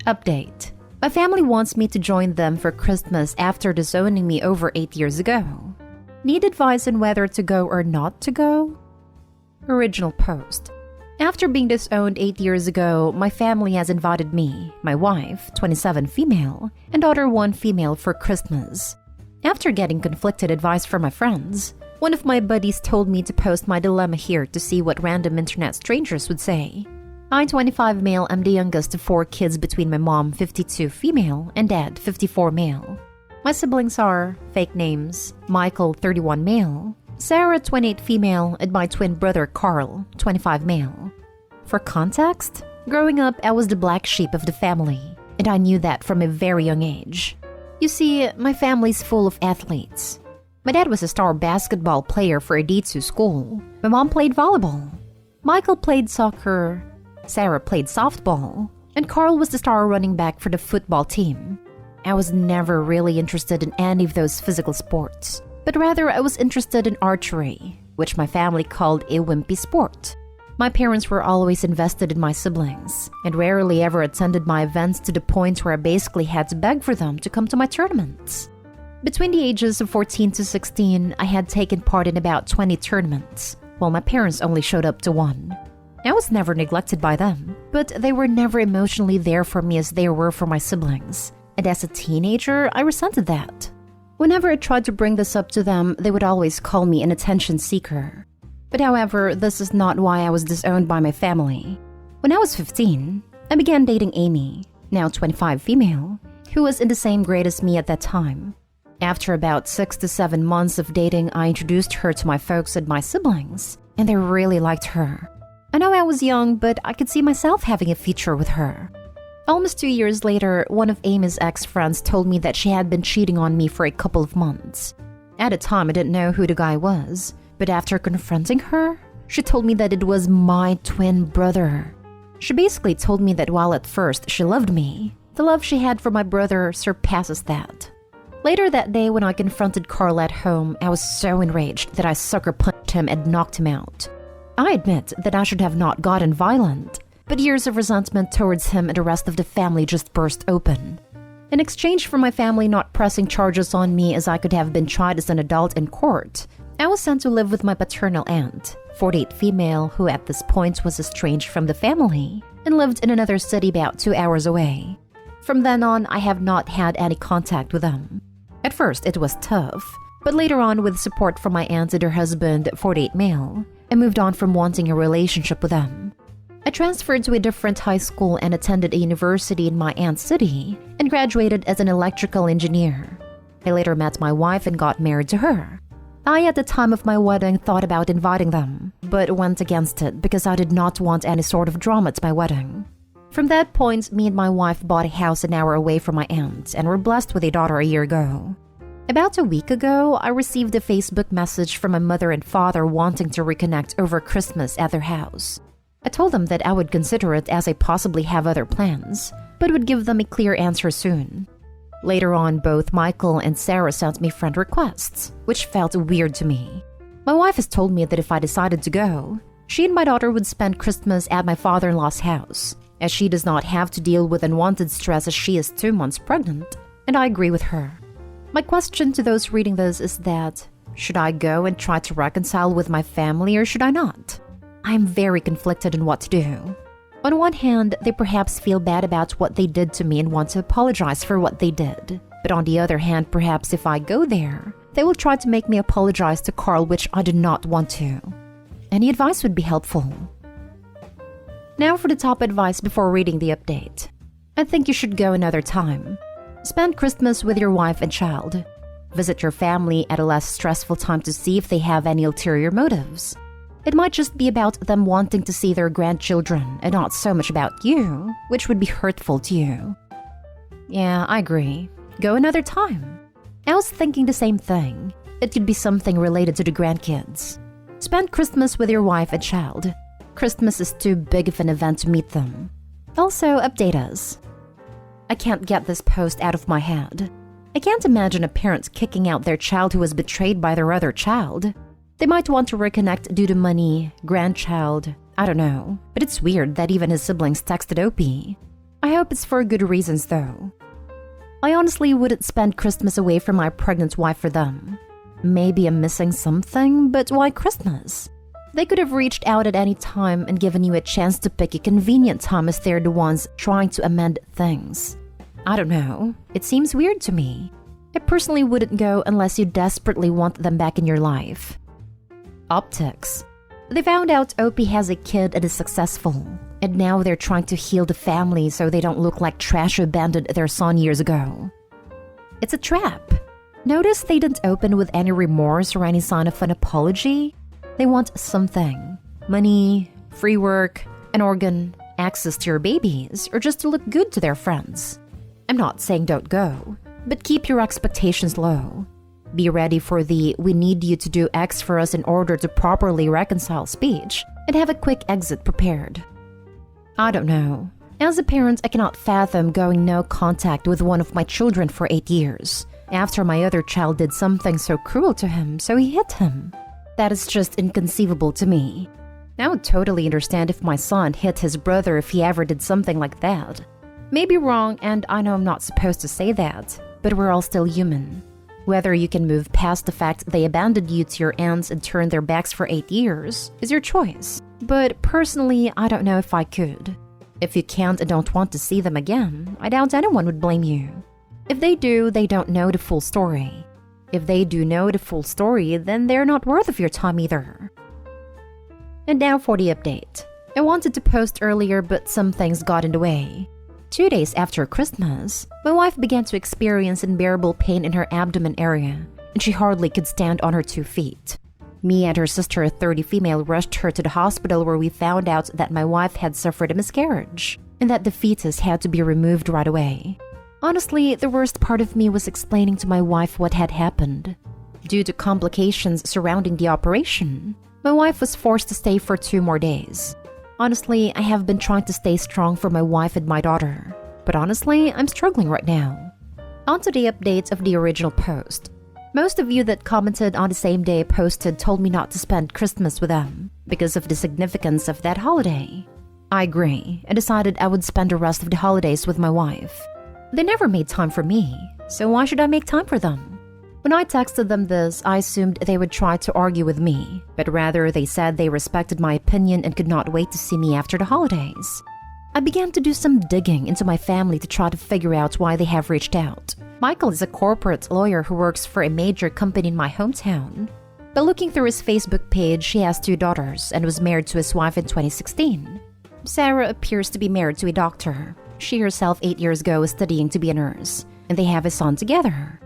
Update. My family wants me to join them for Christmas after disowning me over 8 years ago. Need advice on whether to go or not to go? Original post. After being disowned 8 years ago, my family has invited me, my wife, 27 female, and daughter 1 female for Christmas. After getting conflicted advice from my friends, one of my buddies told me to post my dilemma here to see what random internet strangers would say. I, 25 male, am the youngest of 4 kids between my mom, 52 female, and dad, 54 male. My siblings are, fake names, Michael, 31 male, Sara, 28 female, and my twin brother Carl, 25 male. For context, growing up, I was the black sheep of the family, and I knew that from a very young age. You see, my family's full of athletes. My dad was a star basketball player for a D2 school. My mom played volleyball. Michael played soccer. Sara played softball. And Carl was the star running back for the football team. I was never really interested in any of those physical sports, but rather I was interested in archery, which my family called a wimpy sport. My parents were always invested in my siblings, and rarely ever attended my events to the point where I basically had to beg for them to come to my tournaments. Between the ages of 14 to 16, I had taken part in about 20 tournaments, while my parents only showed up to 1. I was never neglected by them, but they were never emotionally there for me as they were for my siblings, and as a teenager, I resented that. Whenever I tried to bring this up to them, they would always call me an attention seeker. But however, this is not why I was disowned by my family. When I was 15, I began dating Amy, now 25 female, who was in the same grade as me at that time. After about 6 to 7 months of dating, I introduced her to my folks and my siblings, and they really liked her. I know I was young, but I could see myself having a future with her. Almost 2 years later, one of Amy's ex-friends told me that she had been cheating on me for a couple of months. At the time, I didn't know who the guy was, but after confronting her, she told me that it was my twin brother. She basically told me that while at first she loved me, the love she had for my brother surpasses that. Later that day, when I confronted Carl at home, I was so enraged that I sucker punched him and knocked him out. I admit that I should have not gotten violent, but years of resentment towards him and the rest of the family just burst open. In exchange for my family not pressing charges on me as I could have been tried as an adult in court, I was sent to live with my paternal aunt, 48 female, who at this point was estranged from the family and lived in another city about 2 hours away. From then on, I have not had any contact with them. At first, it was tough, but later on, with support from my aunt and her husband, 48 male, I moved on from wanting a relationship with them. I transferred to a different high school and attended a university in my aunt's city and graduated as an electrical engineer. I later met my wife and got married to her. I, at the time of my wedding, thought about inviting them, but went against it because I did not want any sort of drama at my wedding. From that point, me and my wife bought a house an hour away from my aunt and were blessed with a daughter a year ago. About a week ago, I received a Facebook message from my mother and father wanting to reconnect over Christmas at their house. I told them that I would consider it as I possibly have other plans, but would give them a clear answer soon. Later on, both Michael and Sara sent me friend requests, which felt weird to me. My wife has told me that if I decided to go, she and my daughter would spend Christmas at my father-in-law's house, as she does not have to deal with unwanted stress as she is 2 months pregnant, and I agree with her. My question to those reading this is that, should I go and try to reconcile with my family or should I not? I am very conflicted on what to do. On one hand, they perhaps feel bad about what they did to me and want to apologize for what they did. But on the other hand, perhaps if I go there, they will try to make me apologize to Carl, which I do not want to. Any advice would be helpful. Now for the top advice before reading the update. I think you should go another time. Spend Christmas with your wife and child. Visit your family at a less stressful time to see if they have any ulterior motives. It might just be about them wanting to see their grandchildren and not so much about you, which would be hurtful to you. Yeah, I agree. Go another time. I was thinking the same thing. It could be something related to the grandkids. Spend Christmas with your wife and child. Christmas is too big of an event to meet them. Also, update us. I can't get this post out of my head. I can't imagine a parent kicking out their child who was betrayed by their other child. They might want to reconnect due to money, grandchild, I don't know. But it's weird that even his siblings texted Opie. I hope it's for good reasons though. I honestly wouldn't spend Christmas away from my pregnant wife for them. Maybe I'm missing something, but why Christmas? They could have reached out at any time and given you a chance to pick a convenient time as they're the ones trying to amend things. I don't know. It seems weird to me. I personally wouldn't go unless you desperately want them back in your life. Optics. They found out Opie has a kid and is successful, and now they're trying to heal the family so they don't look like trash who abandoned their son years ago. It's a trap. Notice they didn't open with any remorse or any sign of an apology. They want something. Money, free work, an organ, access to your babies, or just to look good to their friends. I'm not saying don't go, but keep your expectations low. Be ready for the "we need you to do X for us in order to properly reconcile" speech, and have a quick exit prepared. I don't know. As a parent, I cannot fathom going no contact with one of my children for 8 years, after my other child did something so cruel to him, so he hit him. That is just inconceivable to me. I would totally understand if my son hit his brother if he ever did something like that. Maybe wrong, and I know I'm not supposed to say that, but we're all still human. Whether you can move past the fact they abandoned you to your aunts and turned their backs for 8 years is your choice. But personally, I don't know if I could. If you can't and don't want to see them again, I doubt anyone would blame you. If they do, they don't know the full story. If they do know the full story, then they're not worth of your time either. And now for the update. I wanted to post earlier, but some things got in the way. 2 days after Christmas, my wife began to experience unbearable pain in her abdomen area, and she hardly could stand on her 2 feet. Me and her sister, a 30 female, rushed her to the hospital where we found out that my wife had suffered a miscarriage, and that the fetus had to be removed right away. Honestly, the worst part of me was explaining to my wife what had happened. Due to complications surrounding the operation, my wife was forced to stay for 2 more days. Honestly, I have been trying to stay strong for my wife and my daughter. But honestly, I'm struggling right now. On to the updates of the original post. Most of you that commented on the same day I posted told me not to spend Christmas with them because of the significance of that holiday. I agree, and decided I would spend the rest of the holidays with my wife. They never made time for me, so why should I make time for them? When I texted them this, I assumed they would try to argue with me, but rather they said they respected my opinion and could not wait to see me after the holidays. I began to do some digging into my family to try to figure out why they have reached out. Michael is a corporate lawyer who works for a major company in my hometown. By looking through his Facebook page, he has 2 daughters and was married to his wife in 2016. Sara appears to be married to a doctor. She herself 8 years ago was studying to be a nurse, and they have a son together.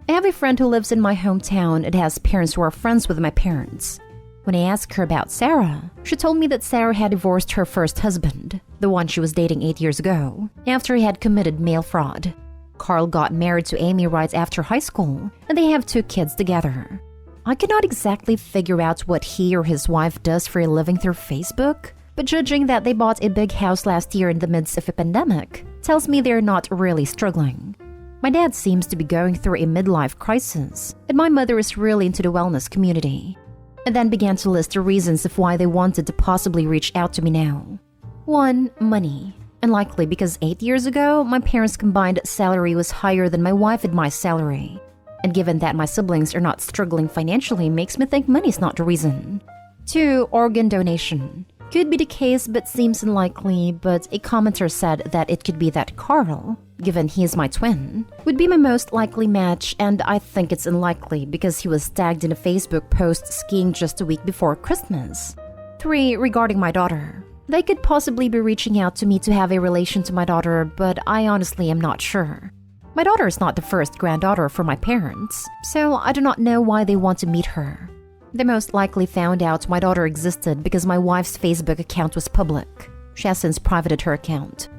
I have a friend who lives in my hometown and has parents who are friends with my parents. When I asked her about Sara, she told me that Sara had divorced her first husband, the one she was dating 8 years ago, after he had committed mail fraud. Carl got married to Amy right after high school, and they have 2 kids together. I cannot exactly figure out what he or his wife does for a living through Facebook, but judging that they bought a big house last year in the midst of a pandemic tells me they're not really struggling. My dad seems to be going through a midlife crisis, and my mother is really into the wellness community. And then began to list the reasons of why they wanted to possibly reach out to me now. 1. Money. Unlikely because 8 years ago, my parents' combined salary was higher than my wife and my salary. And given that my siblings are not struggling financially makes me think money's not the reason. 2. Organ donation. Could be the case but seems unlikely, but a commenter said that it could be that Carl, given he is my twin, would be my most likely match, and I think it's unlikely because he was tagged in a Facebook post skiing just a week before Christmas. 3. Regarding my daughter. They could possibly be reaching out to me to have a relation to my daughter, but I honestly am not sure. My daughter is not the first granddaughter for my parents, so I do not know why they want to meet her. They most likely found out my daughter existed because my wife's Facebook account was public. She has since privated her account.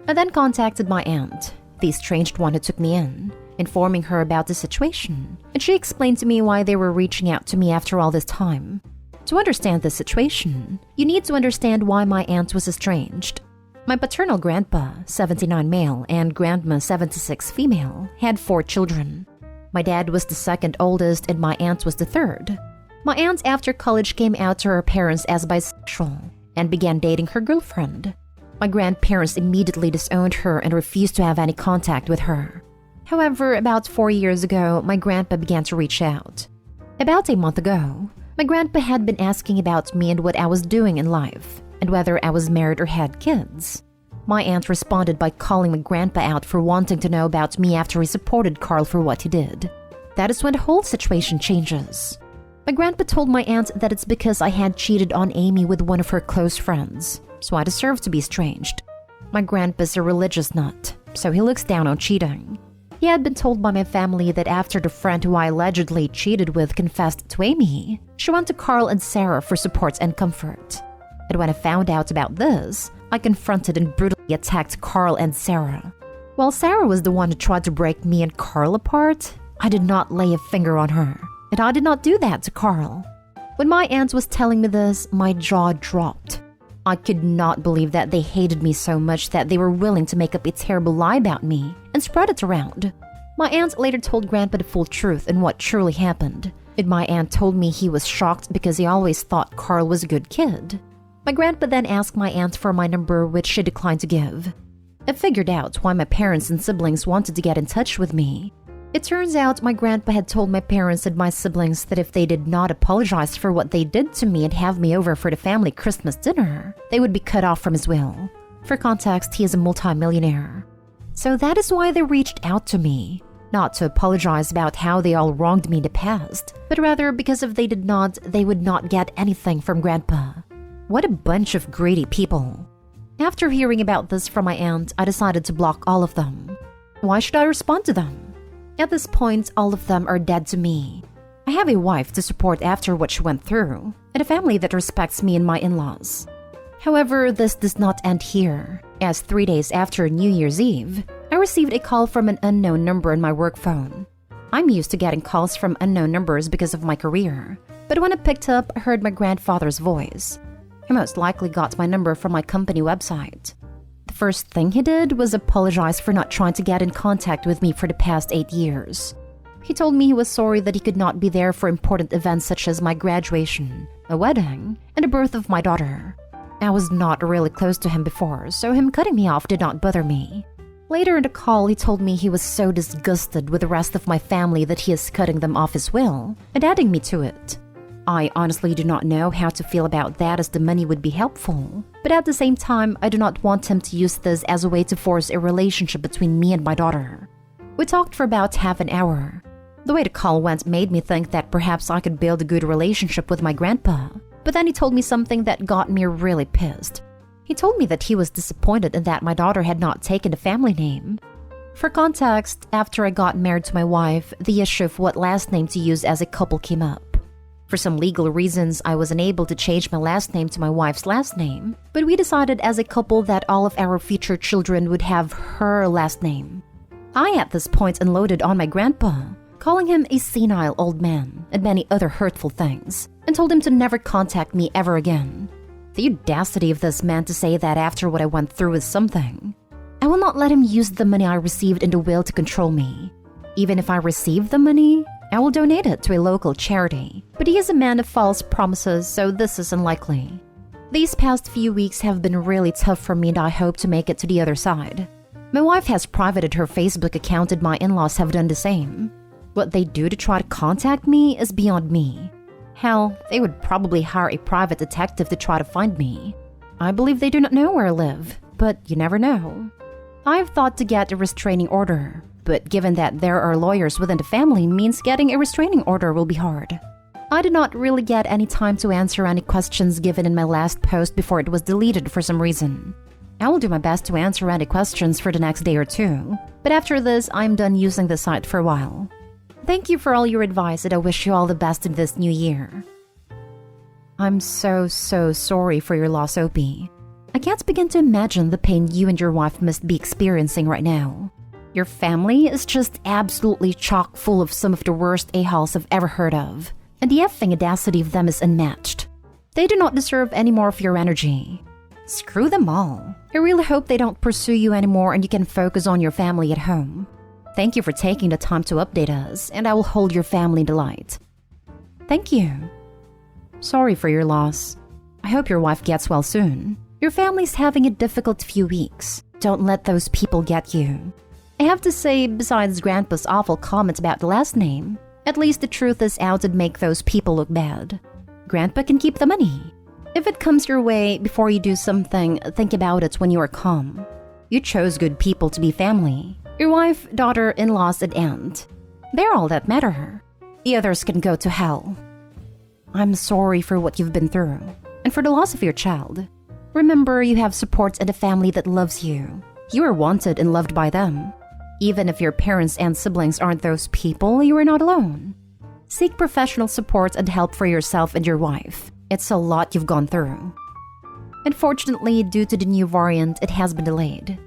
I then contacted my aunt, the estranged one who took me in, informing her about the situation, and she explained to me why they were reaching out to me after all this time. To understand this situation, you need to understand why my aunt was estranged. My paternal grandpa, 79 male, and grandma, 76 female, had 4 children. My dad was the second oldest and my aunt was the third. My aunt after college came out to her parents as bisexual and began dating her girlfriend. My grandparents immediately disowned her and refused to have any contact with her. However, about 4 years ago, my grandpa began to reach out. About a month ago, my grandpa had been asking about me and what I was doing in life, and whether I was married or had kids. My aunt responded by calling my grandpa out for wanting to know about me after he supported Carl for what he did. That is when the whole situation changes. My grandpa told my aunt that it's because I had cheated on Amy with one of her close friends, so I deserve to be estranged. My grandpa's a religious nut, so he looks down on cheating. He had been told by my family that after the friend who I allegedly cheated with confessed to Amy, she went to Carl and Sara for support and comfort. And when I found out about this, I confronted and brutally attacked Carl and Sara. While Sara was the one who tried to break me and Carl apart, I did not lay a finger on her, and I did not do that to Carl. When my aunt was telling me this, my jaw dropped. I could not believe that they hated me so much that they were willing to make up a terrible lie about me and spread it around. My aunt later told Grandpa the full truth and what truly happened, and my aunt told me he was shocked because he always thought Carl was a good kid. My grandpa then asked my aunt for my number, which she declined to give. I figured out why my parents and siblings wanted to get in touch with me. It turns out my grandpa had told my parents and my siblings that if they did not apologize for what they did to me and have me over for the family Christmas dinner, they would be cut off from his will. For context, he is a multi-millionaire. So that is why they reached out to me. Not to apologize about how they all wronged me in the past, but rather because if they did not, they would not get anything from Grandpa. What a bunch of greedy people. After hearing about this from my aunt, I decided to block all of them. Why should I respond to them? At this point, all of them are dead to me. I have a wife to support after what she went through, and a family that respects me and my in-laws. However, this does not end here, as 3 days after New Year's Eve, I received a call from an unknown number on my work phone. I'm used to getting calls from unknown numbers because of my career, but when I picked up, I heard my grandfather's voice. He most likely got my number from my company website. The first thing he did was apologize for not trying to get in contact with me for the past 8 years. He told me he was sorry that he could not be there for important events such as my graduation, a wedding, and the birth of my daughter. I was not really close to him before, so him cutting me off did not bother me. Later in the call, he told me he was so disgusted with the rest of my family that he is cutting them off his will and adding me to it. I honestly do not know how to feel about that, as the money would be helpful. But at the same time, I do not want him to use this as a way to force a relationship between me and my daughter. We talked for about half an hour. The way the call went made me think that perhaps I could build a good relationship with my grandpa. But then he told me something that got me really pissed. He told me that he was disappointed in that my daughter had not taken the family name. For context, after I got married to my wife, the issue of what last name to use as a couple came up. For some legal reasons, I was unable to change my last name to my wife's last name, but we decided as a couple that all of our future children would have her last name. I at this point unloaded on my grandpa, calling him a senile old man and many other hurtful things, and told him to never contact me ever again. The audacity of this man to say that after what I went through is something. I will not let him use the money I received in the will to control me. Even if I receive the money, I will donate it to a local charity, but he is a man of false promises, so this is unlikely. These past few weeks have been really tough for me, and I hope to make it to the other side. My wife has privated her Facebook account, and my in-laws have done the same. What they do to try to contact me is beyond me. Hell, they would probably hire a private detective to try to find me. I believe they do not know where I live, but you never know. I've thought to get a restraining order, but given that there are lawyers within the family means getting a restraining order will be hard. I did not really get any time to answer any questions given in my last post before it was deleted for some reason. I will do my best to answer any questions for the next day or two, but after this, I'm done using the site for a while. Thank you for all your advice, and I wish you all the best in this new year. I'm so sorry for your loss, Opie. I can't begin to imagine the pain you and your wife must be experiencing right now. Your family is just absolutely chock full of some of the worst a-holes I've ever heard of, and the effing audacity of them is unmatched. They do not deserve any more of your energy. Screw them all. I really hope they don't pursue you anymore and you can focus on your family at home. Thank you for taking the time to update us, and I will hold your family in the light. Thank you. Sorry for your loss. I hope your wife gets well soon. Your family's having a difficult few weeks. Don't let those people get you. I have to say, besides Grandpa's awful comments about the last name, at least the truth is out to make those people look bad. Grandpa can keep the money. If it comes your way before you do something, think about it when you are calm. You chose good people to be family. Your wife, daughter, in-laws, and aunt. They're all that matter. The others can go to hell. I'm sorry for what you've been through, and for the loss of your child. Remember, you have support and a family that loves you. You are wanted and loved by them. Even if your parents and siblings aren't those people, you are not alone. Seek professional support and help for yourself and your wife. It's a lot you've gone through. Unfortunately, due to the new variant, it has been delayed.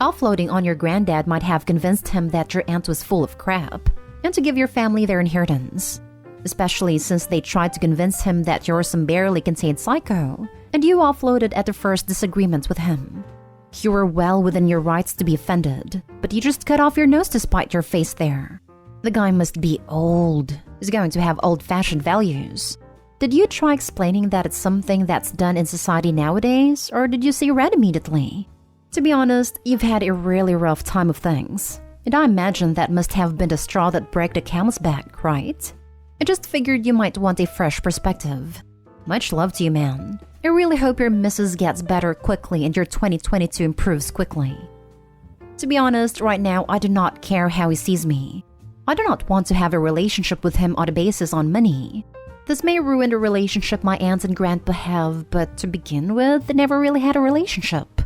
Offloading on your granddad might have convinced him that your aunt was full of crap and to give your family their inheritance, especially since they tried to convince him that you're some barely contained psycho, and you offloaded at the first disagreement with him. You were well within your rights to be offended, but you just cut off your nose to spite your face there. The guy must be old. He's going to have old-fashioned values. Did you try explaining that it's something that's done in society nowadays, or did you see red immediately? To be honest, you've had a really rough time of things, and I imagine that must have been the straw that broke the camel's back, right? I just figured you might want a fresh perspective. Much love to you, man. I really hope your missus gets better quickly and your 2022 improves quickly. To be honest, right now I do not care how he sees me. I do not want to have a relationship with him on a basis on money. This may ruin the relationship my aunt and grandpa have, but to begin with, they never really had a relationship.